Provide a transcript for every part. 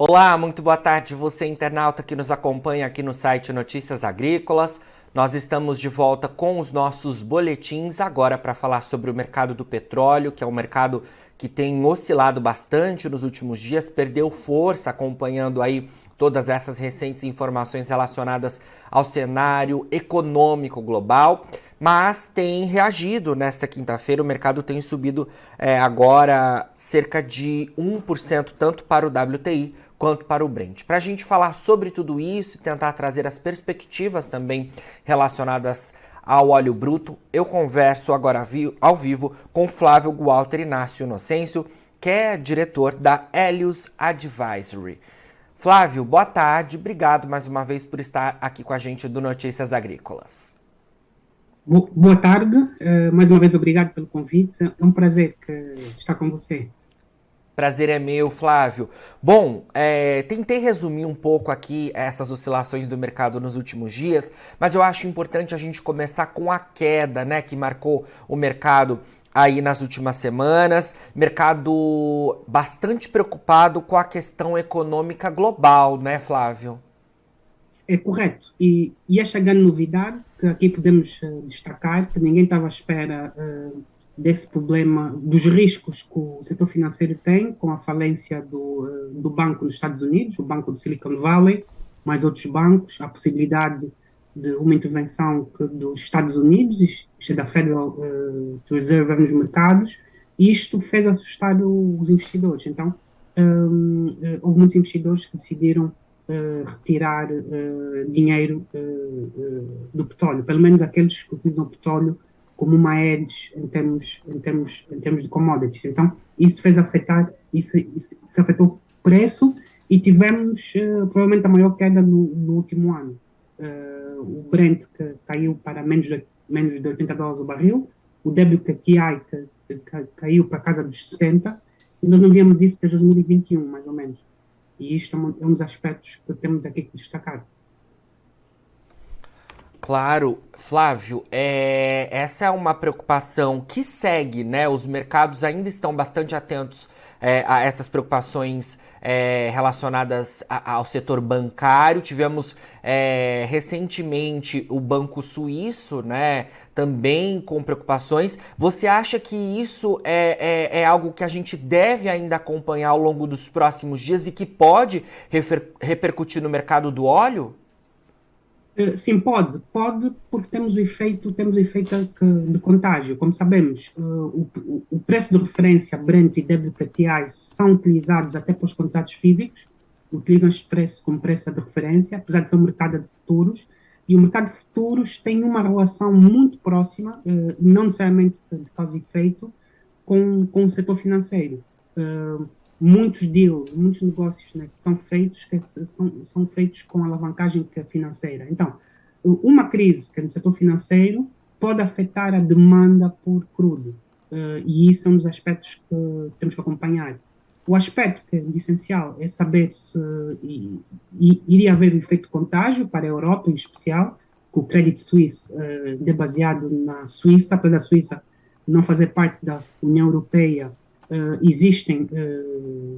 Olá, muito boa tarde, você internauta que nos acompanha aqui no site Notícias Agrícolas. Nós estamos de volta com os nossos boletins agora para falar sobre o mercado do petróleo, que é um mercado que tem oscilado bastante nos últimos dias, perdeu força acompanhando aí todas essas recentes informações relacionadas ao cenário econômico global, mas tem reagido nesta quinta-feira. O mercado tem subido agora cerca de 1%, tanto para o WTI quanto para o Brent. Para a gente falar sobre tudo isso e tentar trazer as perspectivas também relacionadas ao óleo bruto, eu converso agora ao vivo com Flávio Gualter Inácio Inocêncio, que é diretor da Helios Advisory. Flávio, boa tarde, obrigado mais uma vez por estar aqui com a gente do Notícias Agrícolas. Boa tarde, mais uma vez obrigado pelo convite, é um prazer estar com você. Prazer é meu, Flávio. Bom, tentei resumir um pouco aqui essas oscilações do mercado nos últimos dias, mas eu acho importante a gente começar com a queda, né, que marcou o mercado aí nas últimas semanas. Mercado bastante preocupado com a questão econômica global, né, Flávio? É correto, e esta grande novidade que aqui podemos destacar, que ninguém estava à espera desse problema, dos riscos que o setor financeiro tem com a falência do banco nos Estados Unidos, o banco do Silicon Valley, mais outros bancos, a possibilidade de uma intervenção dos Estados Unidos, isto é da Federal Reserve nos mercados, e isto fez assustar os investidores. Então, houve muitos investidores que decidiram retirar dinheiro do petróleo, pelo menos aqueles que utilizam o petróleo como uma hedge em termos de commodities. Então, isso fez afetar, isso afetou o preço e tivemos provavelmente a maior queda no último ano. O Brent que caiu para menos de $80 o barril, o WTI que caiu para casa dos 60, e nós não víamos isso desde 2021, mais ou menos. E isto é um dos aspectos que temos aqui que destacar. Claro, Flávio, essa é uma preocupação que segue, né? Os mercados ainda estão bastante atentos a essas preocupações relacionadas ao setor bancário. Tivemos recentemente o Banco Suíço, né? Também com preocupações. Você acha que isso é algo que a gente deve ainda acompanhar ao longo dos próximos dias e que pode repercutir no mercado do óleo? Sim, pode, porque temos o efeito de contágio. Como sabemos, o preço de referência Brent e WTI são utilizados até para os contratos físicos, utilizam este preço como preço de referência, apesar de ser um mercado de futuros, e o mercado de futuros tem uma relação muito próxima, não necessariamente de causa e efeito, com o setor financeiro. Muitos deals, muitos negócios, né, que são feitos com alavancagem financeira. Então, uma crise que é no setor financeiro pode afetar a demanda por crudo, e isso é um dos aspectos que temos que acompanhar. O aspecto que é essencial é saber se iria haver um efeito contágio para a Europa, em especial, que o Credit Suisse é baseado na Suíça, apesar da Suíça não fazer parte da União Europeia. Existem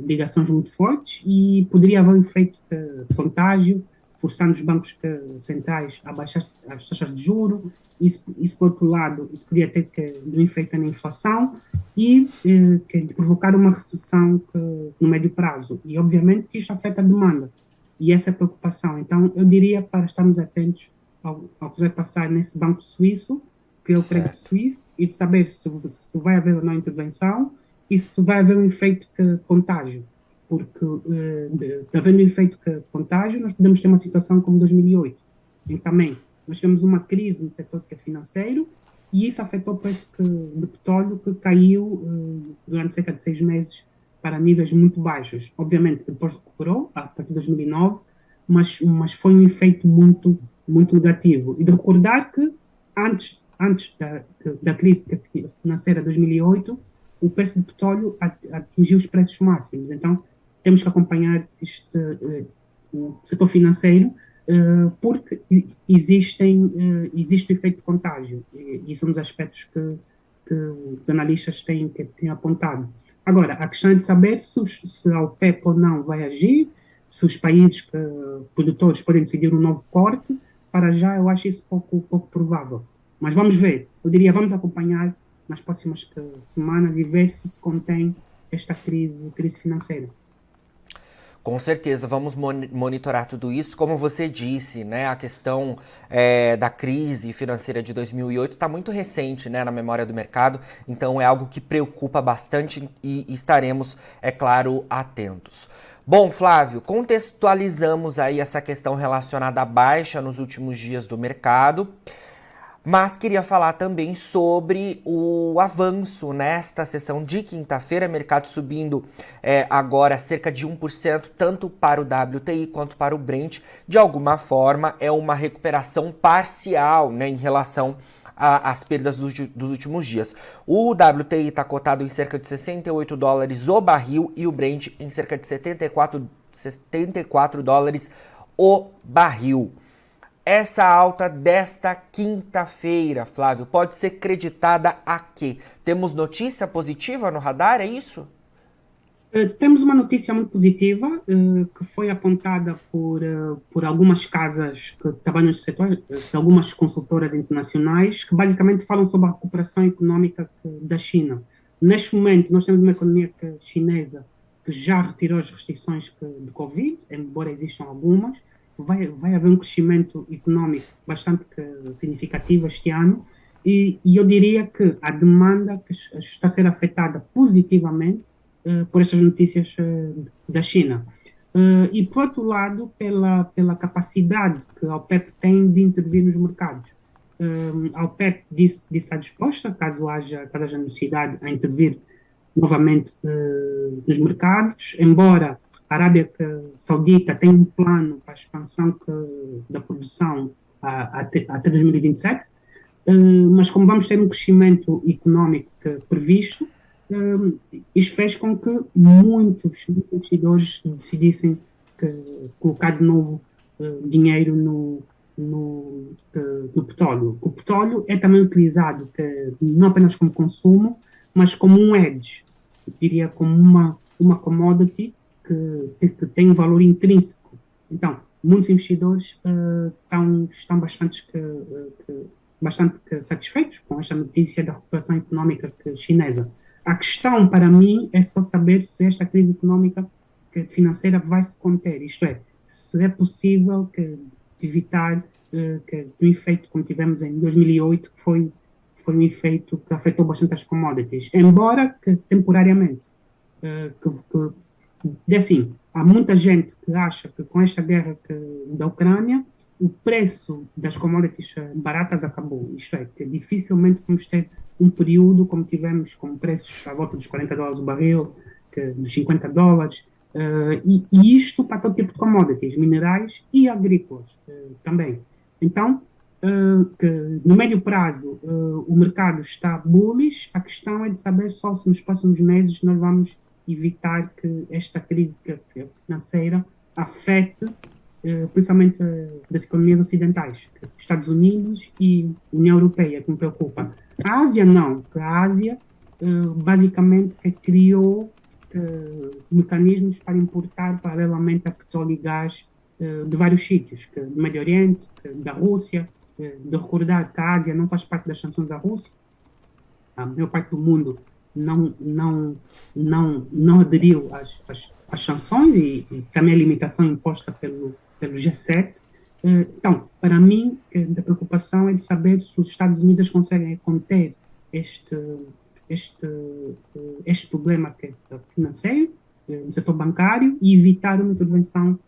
ligações muito fortes e poderia haver um efeito de contágio, forçando os bancos centrais a baixar as taxas de juros. Isso, por outro lado, isso poderia ter um efeito na inflação e de provocar uma recessão no médio prazo. E, obviamente, que isto afeta a demanda. E essa é a preocupação. Então, eu diria para estarmos atentos ao que vai passar nesse banco suíço, que é o Credit Certo. Suisse, e de saber se vai haver ou não intervenção e se vai haver um efeito de contágio. Porque, havendo um efeito de contágio, nós podemos ter uma situação como 2008, em que também nós tivemos uma crise no setor que é financeiro e isso afetou o preço do petróleo, que caiu durante cerca de 6 meses para níveis muito baixos. Obviamente, depois recuperou, a partir de 2009, mas foi um efeito muito, muito negativo. E de recordar que antes da crise financeira de 2008, o preço do petróleo atingiu os preços máximos. Então, temos que acompanhar o setor financeiro, porque existe o efeito de contágio, e são os aspectos que os analistas têm apontado. Agora, a questão é de saber se a OPEP ou não vai agir, se os países produtores podem decidir um novo corte, para já eu acho isso pouco provável. Mas vamos ver. Eu diria, vamos acompanhar nas próximas semanas e ver se contém esta crise financeira. Com certeza, vamos monitorar tudo isso. Como você disse, né, a questão da crise financeira de 2008 está muito recente, né, na memória do mercado, então é algo que preocupa bastante e estaremos, é claro, atentos. Bom, Flávio, contextualizamos aí essa questão relacionada à baixa nos últimos dias do mercado. Mas queria falar também sobre o avanço nesta sessão de quinta-feira, mercado subindo agora cerca de 1%, tanto para o WTI quanto para o Brent. De alguma forma, é uma recuperação parcial, né, em relação às perdas dos últimos dias. O WTI está cotado em cerca de $68 o barril e o Brent em cerca de 74 dólares o barril. Essa alta desta quinta-feira, Flávio, pode ser creditada a quê? Temos notícia positiva no radar, é isso? Temos uma notícia muito positiva que foi apontada por algumas casas que trabalham no setor, algumas consultoras internacionais, que basicamente falam sobre a recuperação económica da China. Neste momento, nós temos uma economia chinesa que já retirou as restrições de Covid, embora existam algumas. Vai haver um crescimento económico bastante significativo este ano e eu diria que a demanda que está a ser afetada positivamente por estas notícias da China. E, por outro lado, pela capacidade que a OPEP tem de intervir nos mercados. A OPEP disse estar disposta, caso haja necessidade, a intervir novamente nos mercados, embora a Arábia Saudita tem um plano para a expansão da produção até 2027, mas como vamos ter um crescimento económico previsto, isto fez com que muitos investidores decidissem colocar de novo dinheiro no petróleo. O petróleo é também utilizado não apenas como consumo, mas como um hedge, eu diria como uma commodity que tem um valor intrínseco. Então, muitos investidores estão bastante satisfeitos com esta notícia da recuperação económica chinesa. A questão, para mim, é só saber se esta crise económica financeira vai se conter, isto é, se é possível evitar que o efeito como tivemos em 2008, que foi um efeito que afetou bastante as commodities, embora que temporariamente. Assim, há muita gente que acha que com esta guerra da Ucrânia, o preço das commodities baratas acabou. Isto é, que dificilmente vamos ter um período como tivemos com preços à volta dos $40 o barril, dos $50, e isto para todo tipo de commodities, minerais e agrícolas também. Então, que no médio prazo o mercado está bullish, a questão é de saber só se nos próximos meses nós vamos evitar que esta crise financeira afete principalmente das economias ocidentais, Estados Unidos e União Europeia, que me preocupa. A Ásia não, a Ásia basicamente criou mecanismos para importar paralelamente a petróleo e gás de vários sítios, do Médio Oriente, da Rússia, de recordar que a Ásia não faz parte das sanções à Rússia, a maior parte do mundo não aderiu às sanções e também a limitação imposta pelo G7. Então, para mim, a preocupação é de saber se os Estados Unidos conseguem conter este problema financeiro no setor bancário e evitar uma intervenção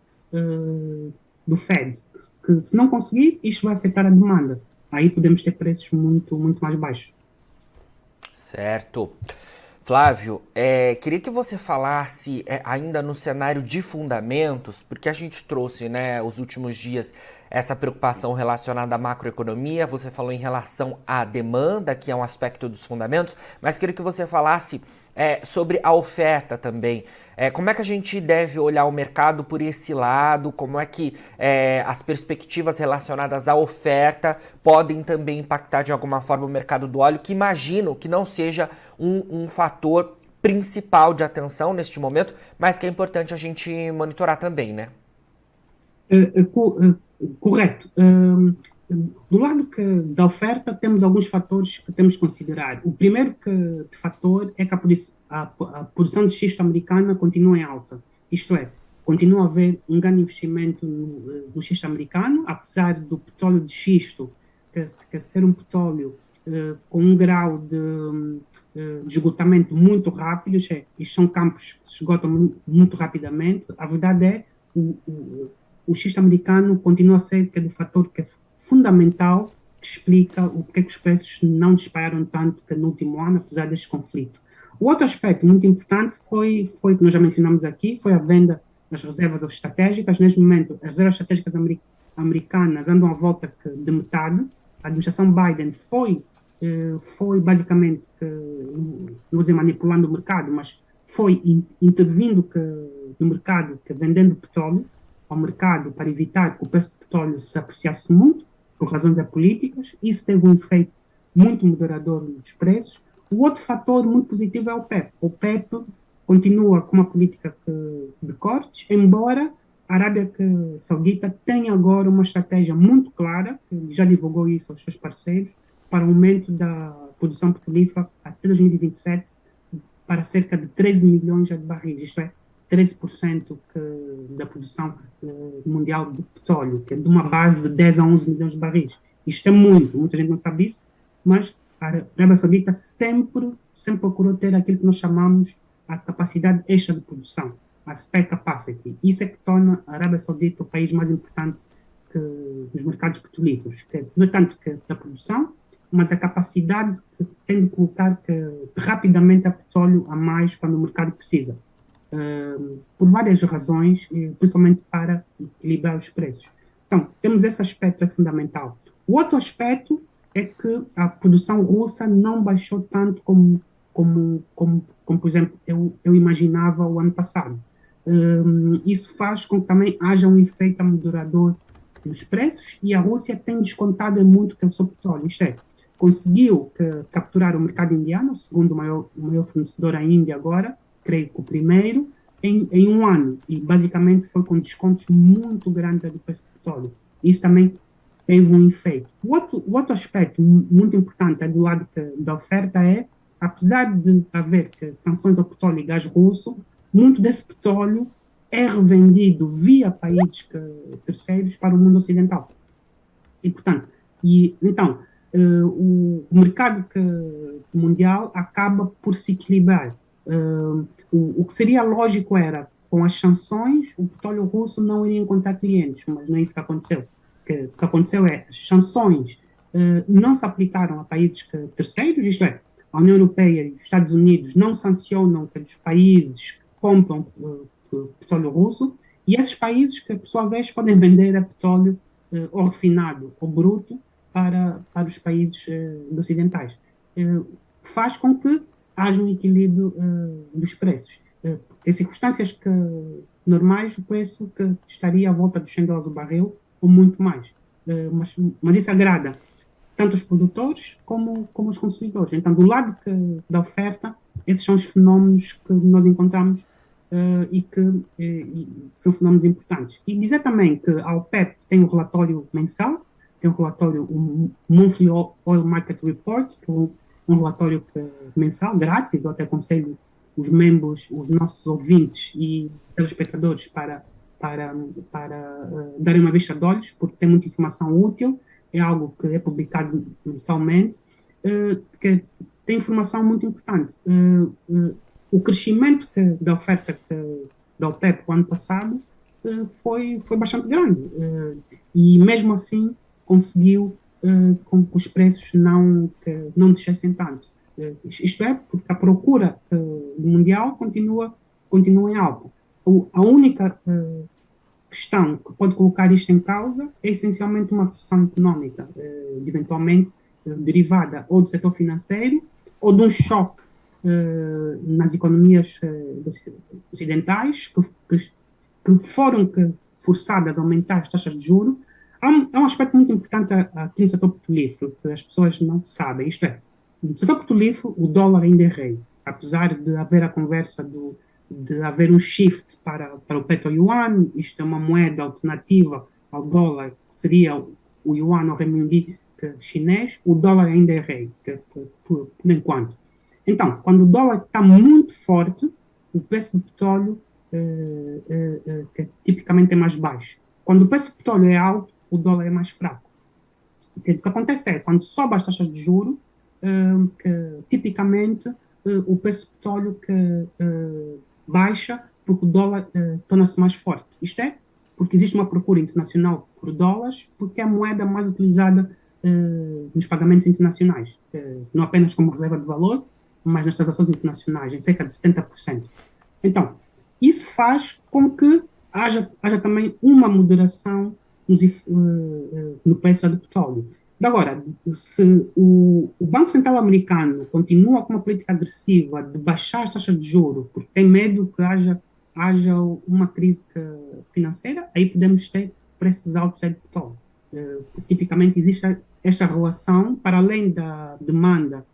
do Fed. Que, se não conseguir, isto vai afetar a demanda. Aí podemos ter preços muito mais baixos. Certo. Flávio, queria que você falasse ainda no cenário de fundamentos, porque a gente trouxe, né, os últimos dias essa preocupação relacionada à macroeconomia, você falou em relação à demanda, que é um aspecto dos fundamentos, mas queria que você falasse sobre a oferta também. Como é que a gente deve olhar o mercado por esse lado? Como é que as perspectivas relacionadas à oferta podem também impactar de alguma forma o mercado do óleo, que imagino que não seja um fator principal de atenção neste momento, mas que é importante a gente monitorar também, né? Correto. Do lado da oferta, temos alguns fatores que temos que considerar. O primeiro fator é que a produção de xisto americana continua em alta. Isto é, continua a haver um grande investimento no xisto americano, apesar do petróleo de xisto que ser um petróleo com um grau de esgotamento muito rápido. Isto são campos que se esgotam muito rapidamente. A verdade é o xisto americano continua a ser o fator que é fundamental, que explica o que os preços não dispararam tanto que no último ano, apesar deste conflito. O outro aspecto muito importante foi que nós já mencionamos aqui, foi a venda das reservas estratégicas. Neste momento, as reservas estratégicas americanas andam à volta de metade. A administração Biden foi basicamente, não vou dizer manipulando o mercado, mas foi intervindo no mercado, vendendo petróleo ao mercado para evitar que o preço do petróleo se apreciasse muito, por razões políticas. Isso teve um efeito muito moderador nos preços. O outro fator muito positivo é o PEP. O PEP continua com uma política de cortes, embora a Arábia Saudita tenha agora uma estratégia muito clara, que já divulgou isso aos seus parceiros, para o aumento da produção petrolífera até 2027 para cerca de 13 milhões de barris, isto é, 13% da produção mundial de petróleo, que é de uma base de 10 a 11 milhões de barris. Isto é muito, muita gente não sabe isso, mas a Arábia Saudita sempre procurou ter aquilo que nós chamamos a capacidade extra de produção, a spare capacity. Isso é que torna a Arábia Saudita o país mais importante dos mercados petrolíferos, que não é tanto que da produção, mas a capacidade que tem de colocar rapidamente a petróleo a mais quando o mercado precisa. Por várias razões, principalmente para equilibrar os preços. Então, temos esse aspecto é fundamental. O outro aspecto é que a produção russa não baixou tanto como por exemplo, eu imaginava o ano passado. Isso faz com que também haja um efeito moderador nos preços, e a Rússia tem descontado muito que é o seu petróleo. Isto é, conseguiu capturar o mercado indiano, o segundo maior fornecedor à Índia agora, creio que o primeiro, em um ano, e basicamente foi com descontos muito grandes do preço do petróleo. Isso também teve um efeito. O outro aspecto muito importante do lado da oferta é, apesar de haver sanções ao petróleo e gás russo, muito desse petróleo é revendido via países terceiros para o mundo ocidental. E, portanto, então, o mercado mundial acaba por se equilibrar. O que seria lógico era, com as sanções, o petróleo russo não iria encontrar clientes, mas não é isso que aconteceu. O que aconteceu é, as sanções não se aplicaram a países terceiros, isto é, a União Europeia e os Estados Unidos não sancionam os países que compram petróleo russo, e esses países que, por sua vez, podem vender petróleo ou refinado ou bruto para os países ocidentais. Faz com que haja um equilíbrio dos preços. Em circunstâncias normais, o preço estaria à volta dos $100 o barril ou muito mais. Mas isso agrada tanto os produtores como os consumidores. Então, do lado da oferta, esses são os fenómenos que nós encontramos e que são fenómenos importantes. E dizer também que a OPEP tem um relatório mensal, tem um relatório, o Monthly Oil Market Report, que é um relatório mensal, grátis. Eu até aconselho os membros, os nossos ouvintes e telespectadores para darem uma vista de olhos, porque tem muita informação útil, é algo que é publicado mensalmente, que tem informação muito importante. O crescimento da oferta da OPEP o ano passado foi bastante grande, e mesmo assim conseguiu com que os preços não descessem tanto. Isto é, porque a procura mundial continua em alta. A única questão que pode colocar isto em causa é essencialmente uma recessão económica, eventualmente derivada ou do setor financeiro ou de um choque nas economias ocidentais que foram forçadas a aumentar as taxas de juros. Há um aspecto muito importante aqui no setor petrolífero que as pessoas não sabem, isto é, no setor petrolífero o dólar ainda é rei, apesar de haver a conversa de haver um shift para o petro-yuan. Isto é uma moeda alternativa ao dólar, que seria o yuan ou renminbi chinês. O dólar ainda é rei, por enquanto. Então, quando o dólar está muito forte, o preço do petróleo que tipicamente é mais baixo. Quando o preço do petróleo é alto, o dólar é mais fraco. O que acontece é, quando sobe as taxas de juros, que tipicamente o preço do petróleo baixa porque o dólar torna-se mais forte. Isto é, porque existe uma procura internacional por dólares, porque é a moeda mais utilizada nos pagamentos internacionais, não apenas como reserva de valor, mas nas transações internacionais, em cerca de 70%. Então, isso faz com que haja também uma moderação no preço do petróleo. Agora, se o Banco Central americano continua com uma política agressiva de baixar as taxas de juros, porque tem medo que haja uma crise financeira, aí podemos ter preços altos de petróleo. Porque, tipicamente, existe esta relação, para além da demanda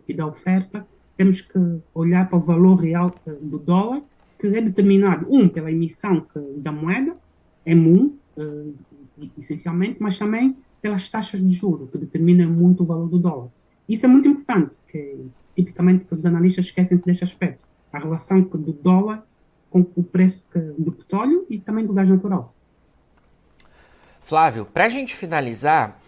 e da oferta, temos que olhar para o valor real do dólar, que é determinado, pela emissão da moeda, EMU, essencialmente, mas também pelas taxas de juros, que determinam muito o valor do dólar. Isso é muito importante, que tipicamente que os analistas esquecem-se deste aspecto, a relação do dólar com o preço do petróleo e também do gás natural. Flávio, para a gente finalizar,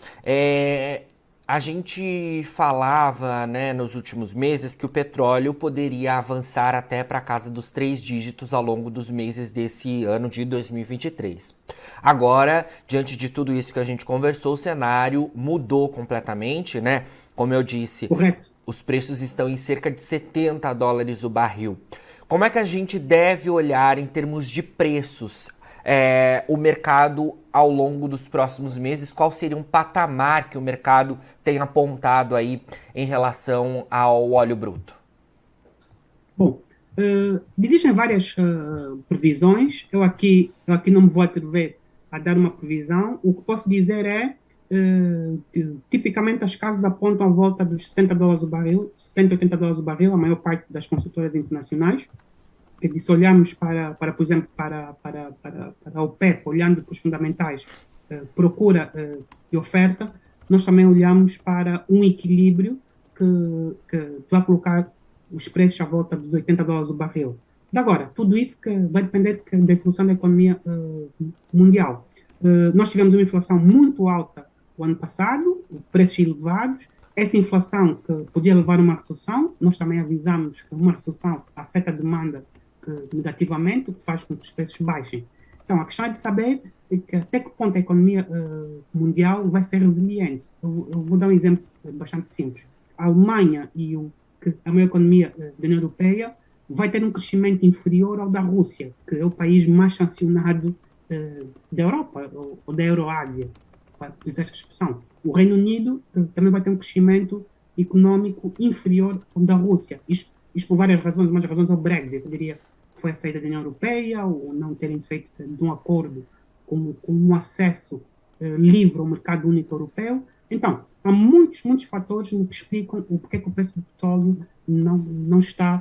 a gente falava, né, nos últimos meses que o petróleo poderia avançar até para a casa dos 3 dígitos ao longo dos meses desse ano de 2023. Agora, diante de tudo isso que a gente conversou, o cenário mudou completamente, né? Como eu disse, Correto. os preços estão em cerca de $70 o barril. Como é que a gente deve olhar em termos de preços o mercado ao longo dos próximos meses? Qual seria um patamar que o mercado tem apontado aí em relação ao óleo bruto? Bom, existem várias previsões. Eu aqui não me vou atrever a dar uma previsão. O que posso dizer é que, tipicamente, as casas apontam a volta dos $70 o barril, 70, $80 o barril, a maior parte das consultoras internacionais. Que se olharmos por exemplo, para a OPEP, olhando para os fundamentais, procura e oferta, nós também olhamos para um equilíbrio que vai colocar os preços à volta dos $80 o barril. Agora, tudo isso que vai depender da evolução da economia mundial. Nós tivemos uma inflação muito alta o ano passado, preços elevados. Essa inflação que podia levar a uma recessão, nós também avisamos que uma recessão afeta a demanda negativamente, o que faz com que os preços baixem. Então, a questão é de saber até que ponto a economia mundial vai ser resiliente. Eu vou dar um exemplo bastante simples. A Alemanha e a maior economia da União Europeia vai ter um crescimento inferior ao da Rússia, que é o país mais sancionado da Europa, ou da Euroásia, para utilizar esta expressão. O Reino Unido também vai ter um crescimento econômico inferior ao da Rússia. Isto por várias razões, mas as razões é o Brexit, eu diria que foi a saída da União Europeia, ou não terem feito de um acordo com um acesso livre ao mercado único europeu. Então, há muitos fatores que explicam o porquê que o preço do petróleo não está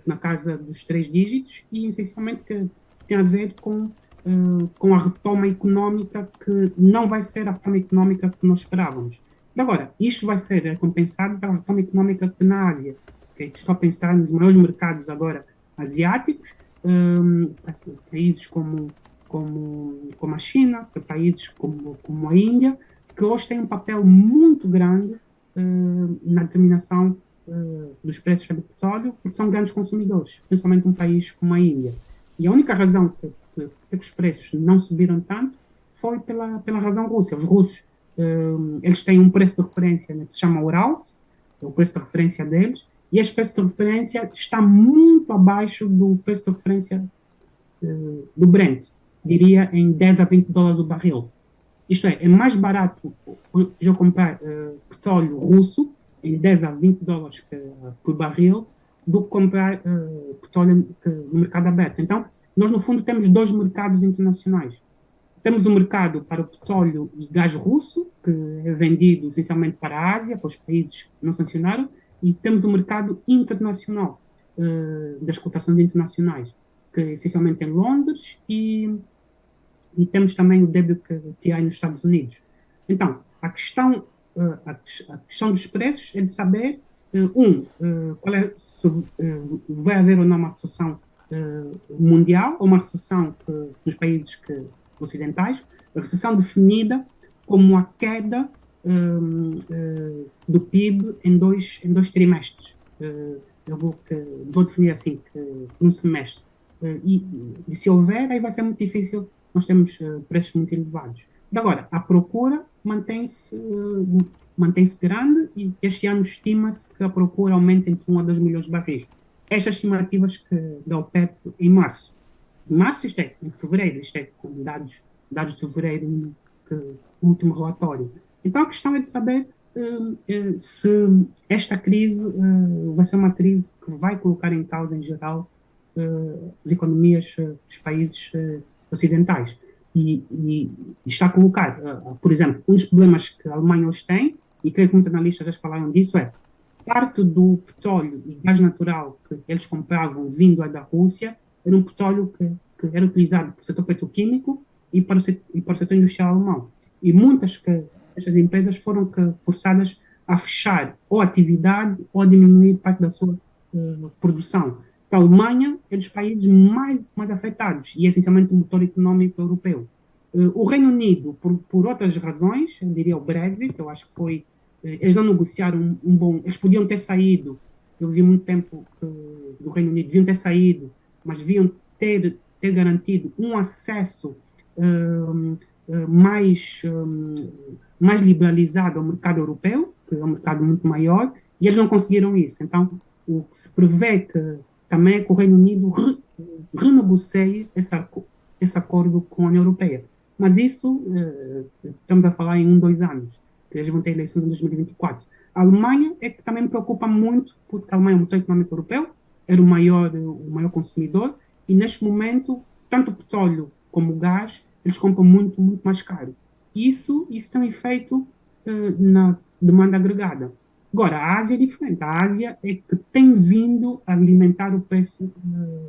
na casa dos 3 dígitos, e essencialmente que tem a ver com a retoma económica, que não vai ser a retoma económica que nós esperávamos. Agora, isto vai ser compensado pela retoma económica que na Ásia. Estou a pensar nos maiores mercados agora asiáticos, países como a China, países como a Índia, que hoje têm um papel muito grande na determinação dos preços do petróleo, porque são grandes consumidores, principalmente um país como a Índia. E a única razão que os preços não subiram tanto foi pela razão russa. Os russos eles têm um preço de referência, né, que se chama Urals, é o preço de referência deles, e esse preço de referência está muito abaixo do preço de referência do Brent, diria em $10 a $20 o barril. Isto é mais barato eu comprar petróleo russo em $10 a $20 por barril do que comprar petróleo no mercado aberto. Então, nós, no fundo, temos dois mercados internacionais. Temos um mercado para o petróleo e gás russo, que é vendido essencialmente para a Ásia, para os países que não sancionaram, e temos um mercado internacional. das cotações internacionais, que essencialmente em Londres, e temos também o WTI nos Estados Unidos. Então, a questão dos preços é de saber, qual é, se vai haver ou não uma recessão mundial, ou uma recessão nos países ocidentais, a recessão definida como a queda do PIB em dois trimestres. Eu vou definir assim, que um semestre. E se houver, aí vai ser muito difícil, nós temos preços muito elevados. E agora, a procura mantém-se grande, e este ano estima-se que a procura aumenta entre 1 a 2 milhões de barris. Estas estimativas da OPEP em março. Em março, isto é, em fevereiro, isto é, com dados de fevereiro, o último relatório. Então, a questão é de saber se esta crise vai ser uma crise que vai colocar em causa, em geral, as economias dos países ocidentais. E está a colocar, por exemplo, um dos problemas que a Alemanha hoje tem, e creio que muitos analistas já falaram disso, é parte do petróleo e gás natural que eles compravam vindo da Rússia era um petróleo que era utilizado para o setor petroquímico e para o setor industrial alemão. E muitas destas empresas foram forçadas a fechar ou a atividade ou a diminuir parte da sua produção. A Alemanha é dos países mais afetados e é essencialmente o motor económico europeu. O Reino Unido, por outras razões, eu diria o Brexit, eu acho que foi. Eles não negociaram um bom. Eles podiam ter saído, eu vi muito tempo do Reino Unido, deviam ter saído, mas deviam ter garantido um acesso mais liberalizado ao mercado europeu, que é um mercado muito maior, e eles não conseguiram isso. Então, o que se prevê também é que o Reino Unido renegocie esse acordo com a União Europeia. Mas isso, estamos a falar em 2 anos, que eles vão ter eleições em 2024. A Alemanha é que também me preocupa muito, porque a Alemanha é um motor económico europeu, era o maior consumidor, e neste momento, tanto o petróleo como o gás, eles compram muito, muito mais caro. Isso tem um efeito na demanda agregada. Agora, a Ásia é diferente. A Ásia é que tem vindo a alimentar o preço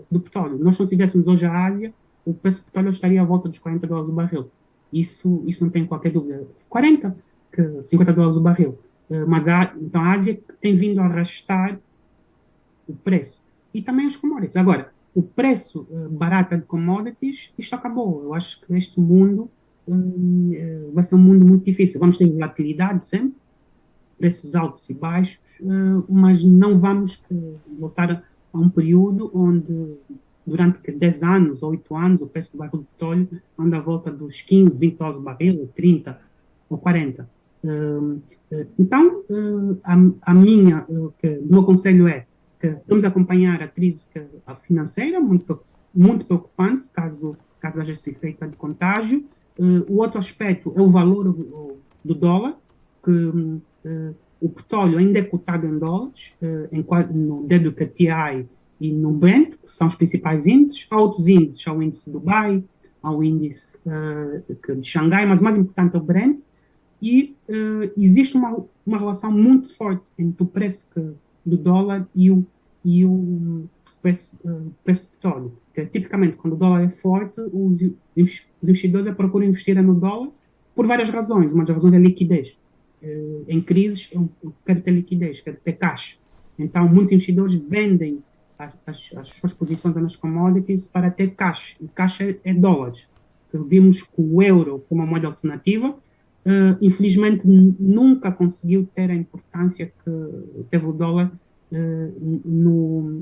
do petróleo. Nós, se não tivéssemos hoje a Ásia, o preço do petróleo estaria à volta dos $40 o barril. Isso não tem qualquer dúvida. 40, $50 o barril. Então, a Ásia tem vindo a arrastar o preço. E também as commodities. Agora, o preço barato de commodities, isto acabou. Eu acho que este mundo vai ser um mundo muito difícil. Vamos ter volatilidade sempre, preços altos e baixos, mas não vamos voltar a um período onde, durante 10 anos ou 8 anos, o preço do barril de petróleo anda à volta dos 15, $20 o barril, ou 30 ou 40. Então, o meu conselho é que vamos acompanhar a crise financeira, muito, muito preocupante, caso haja esse efeito de contágio. O outro aspecto é o valor do dólar, que o petróleo ainda é cotado em dólares, no WTI e no Brent, que são os principais índices. Há outros índices, há o índice de Dubai, há o índice de Xangai, mas o mais importante é o Brent, e existe uma relação muito forte entre o preço do dólar e o preço do petróleo. Que, tipicamente, quando o dólar é forte, os investidores procuram investir no dólar por várias razões. Uma das razões é a liquidez. Em crises, eu quero ter liquidez, quero ter caixa. Então, muitos investidores vendem as suas posições nas commodities para ter caixa. E caixa é dólares. Vimos que o euro, como uma moeda alternativa, infelizmente nunca conseguiu ter a importância que teve o dólar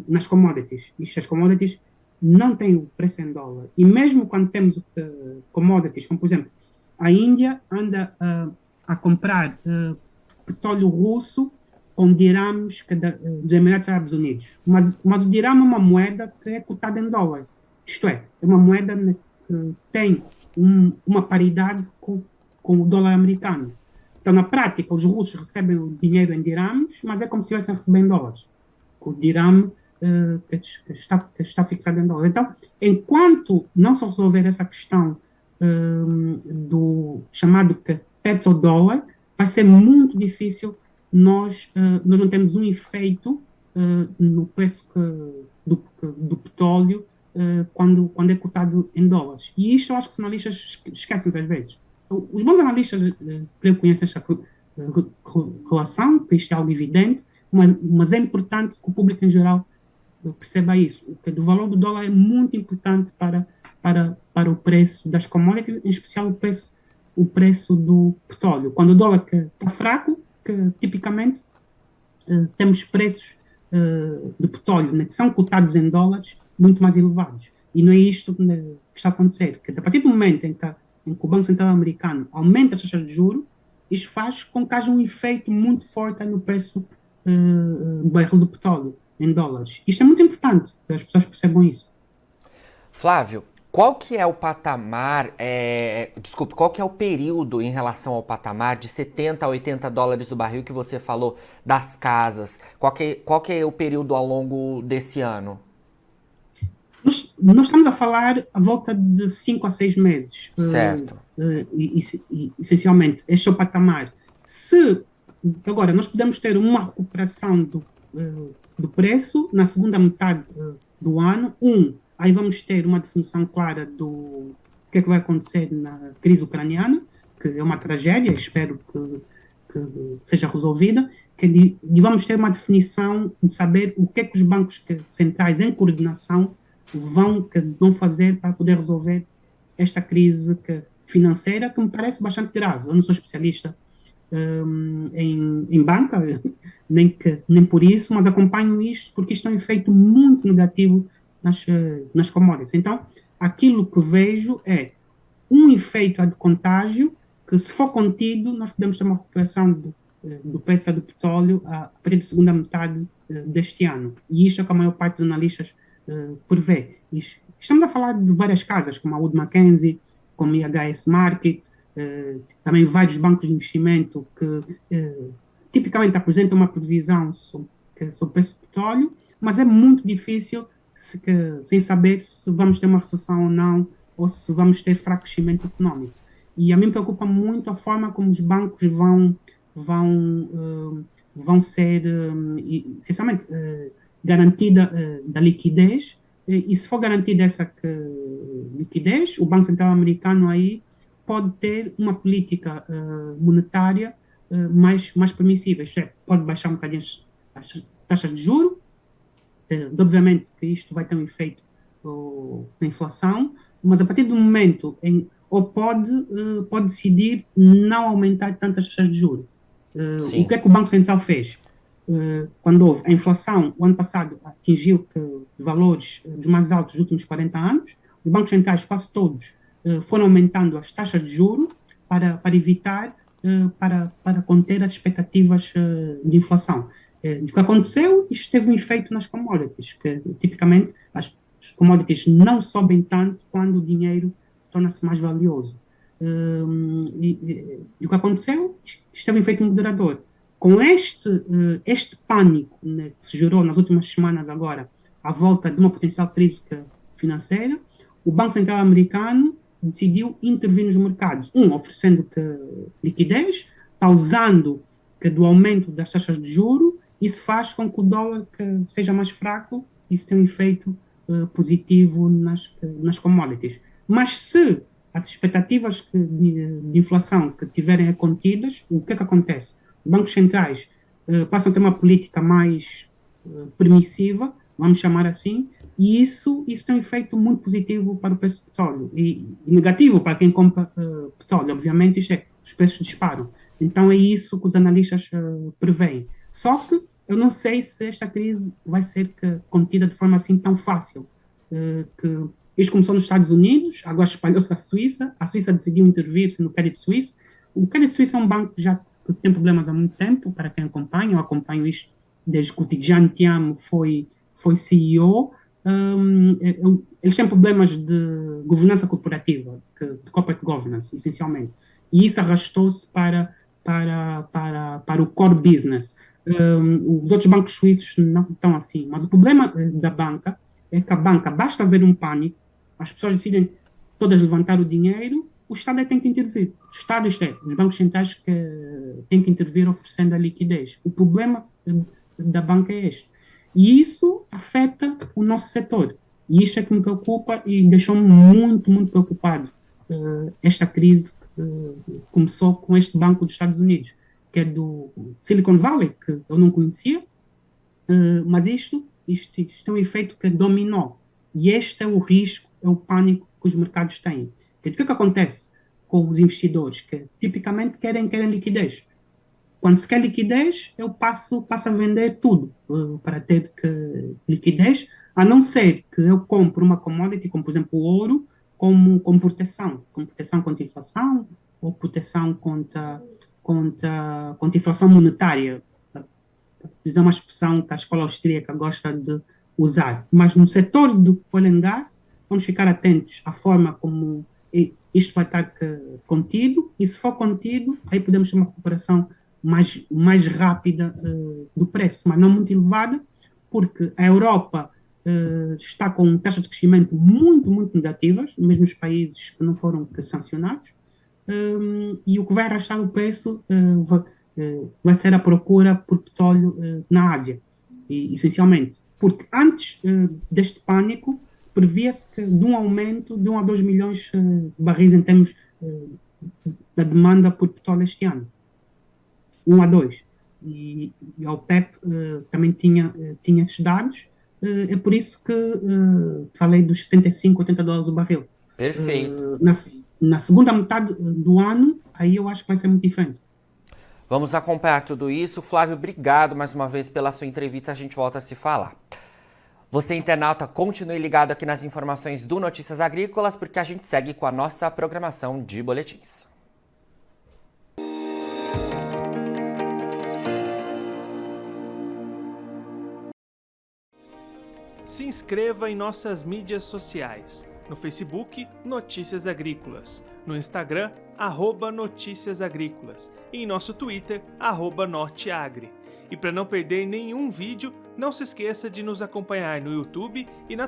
nas commodities. As commodities não têm o preço em dólar. E mesmo quando temos commodities, como por exemplo, a Índia anda a comprar petróleo russo com dirhams dos Emirados Árabes Unidos. Mas o dirham é uma moeda que é cotada em dólar. Isto é uma moeda que tem uma paridade com o dólar americano. Então, na prática, os russos recebem o dinheiro em dirhams, mas é como se estivessem a receber em dólares. O dirham que está fixado em dólares. Então, enquanto não se resolver essa questão do chamado petrodólar, vai ser muito difícil nós não termos um efeito no preço do petróleo quando é cotado em dólares. E isto eu acho que os analistas esquecem às vezes. Os bons analistas creio que conhecem esta relação, que isto é algo evidente, mas é importante que o público em geral perceba isso. O valor do dólar é muito importante para o preço das commodities, em especial o preço do petróleo. Quando o dólar está fraco, que tipicamente temos preços de petróleo, né, que são cotados em dólares muito mais elevados. E não é isto que está a acontecer. Que a partir do momento em que o Banco Central americano aumenta as taxas de juros, isto faz com que haja um efeito muito forte no preço do barril do petróleo em dólares. Isto é muito importante, que as pessoas percebam isso. Flávio, qual que é o patamar, desculpe, qual que é o período em relação ao patamar de 70 a 80 dólares o barril que você falou das casas? Qual que é o período ao longo desse ano? Nós estamos a falar a volta de 5 a 6 meses, Certo. essencialmente. Este é o patamar. Se agora nós podemos ter uma recuperação do preço na segunda metade do ano, aí vamos ter uma definição clara do que é que vai acontecer na crise ucraniana, que é uma tragédia, espero que seja resolvida, e vamos ter uma definição de saber o que é que os bancos centrais, em coordenação, vão fazer para poder resolver esta crise financeira, que me parece bastante grave. Eu não sou especialista em banca, nem por isso, mas acompanho isto porque isto é um efeito muito negativo nas commodities. Então, aquilo que vejo é um efeito de contágio que, se for contido, nós podemos ter uma recuperação do preço do petróleo a partir da segunda metade deste ano. E isto é o que a maior parte dos analistas prevê. Estamos a falar de várias casas, como a Wood Mackenzie, como a IHS Market, também vários bancos de investimento que tipicamente apresentam uma previsão sobre o preço do petróleo, mas é muito difícil sem saber se vamos ter uma recessão ou não, ou se vamos ter fraco crescimento econômico. E a mim preocupa muito a forma como os bancos vão ser, essencialmente, garantida da liquidez, e se for garantida essa liquidez, o Banco Central americano aí pode ter uma política monetária mais permissiva, isto é, pode baixar um bocadinho as taxas de juros, obviamente que isto vai ter um efeito na inflação, mas a partir do momento ou pode decidir não aumentar tantas taxas de juros. O Sim. que é que o Banco Central fez? Quando houve a inflação, o ano passado atingiu valores dos mais altos dos últimos 40 anos, os bancos centrais, quase todos, foram aumentando as taxas de juros para evitar, para conter as expectativas de inflação. O que aconteceu, isto teve um efeito nas commodities, que tipicamente as commodities não sobem tanto quando o dinheiro torna-se mais valioso. E o que aconteceu, isto teve um efeito moderador. Com este pânico, né, que se gerou nas últimas semanas agora, à volta de uma potencial crise financeira, o Banco Central americano decidiu intervir nos mercados. Oferecendo liquidez, causando do aumento das taxas de juros. Isso faz com que o dólar seja mais fraco, isso tem um efeito positivo nas commodities. Mas se as expectativas de inflação que tiverem contidas, o que é que acontece? Os bancos centrais passam a ter uma política mais permissiva, vamos chamar assim, e isso tem um efeito muito positivo para o preço do petróleo e negativo para quem compra petróleo, obviamente, isto é, os preços disparam. Então é isso que os analistas preveem. Só que eu não sei se esta crise vai ser contida de forma assim tão fácil. Que isto começou nos Estados Unidos, agora espalhou-se à Suíça, a Suíça decidiu intervir no Credit Suisse. O Credit Suisse é um banco que tem problemas há muito tempo, para quem acompanha, eu acompanho isto desde que o Tidjane Thiam foi CEO. Eles têm problemas de governança corporativa, de corporate governance, essencialmente. E isso arrastou-se para o core business. Os outros bancos suíços não estão assim. Mas o problema da banca é que a banca, basta haver um pânico, as pessoas decidem todas levantar o dinheiro, o Estado é que tem que intervir. O Estado, isto é, os bancos centrais que têm que intervir oferecendo a liquidez. O problema da banca é este. E isso afeta o nosso setor. E isso é que me preocupa e deixou-me muito, muito preocupado. Esta crise começou com este banco dos Estados Unidos, que é do Silicon Valley, que eu não conhecia, mas isto é um efeito que dominou. E este é o risco, é o pânico que os mercados têm. O que acontece com os investidores? Que tipicamente querem liquidez. Quando se quer liquidez, eu passo a vender tudo para ter liquidez, a não ser que eu compre uma commodity, como por exemplo o ouro, como proteção contra inflação ou proteção contra inflação monetária. Utilizar uma expressão que a escola austríaca gosta de usar. Mas no setor do oil and gas, vamos ficar atentos à forma como isto vai estar contido, e se for contido, aí podemos ter uma recuperação mais rápida do preço, mas não muito elevada, porque a Europa está com taxas de crescimento muito, muito negativas, mesmo os países que não foram sancionados, e o que vai arrastar o preço vai ser a procura por petróleo na Ásia, essencialmente. Porque antes deste pânico, previa-se que de um aumento de 1 a 2 milhões de barris em termos da demanda por petróleo este ano. 1 a 2. E a OPEP também tinha esses dados. É por isso que falei dos 75, 80 dólares o barril. Perfeito. Na segunda metade do ano, aí eu acho que vai ser muito diferente. Vamos acompanhar tudo isso. Flávio, obrigado mais uma vez pela sua entrevista. A gente volta a se falar. Você, internauta, continue ligado aqui nas informações do Notícias Agrícolas, porque a gente segue com a nossa programação de boletins. Se inscreva em nossas mídias sociais. No Facebook, Notícias Agrícolas. No Instagram, @Notícias Agrícolas. E em nosso Twitter, @Norteagri. E para não perder nenhum vídeo, não se esqueça de nos acompanhar no YouTube e na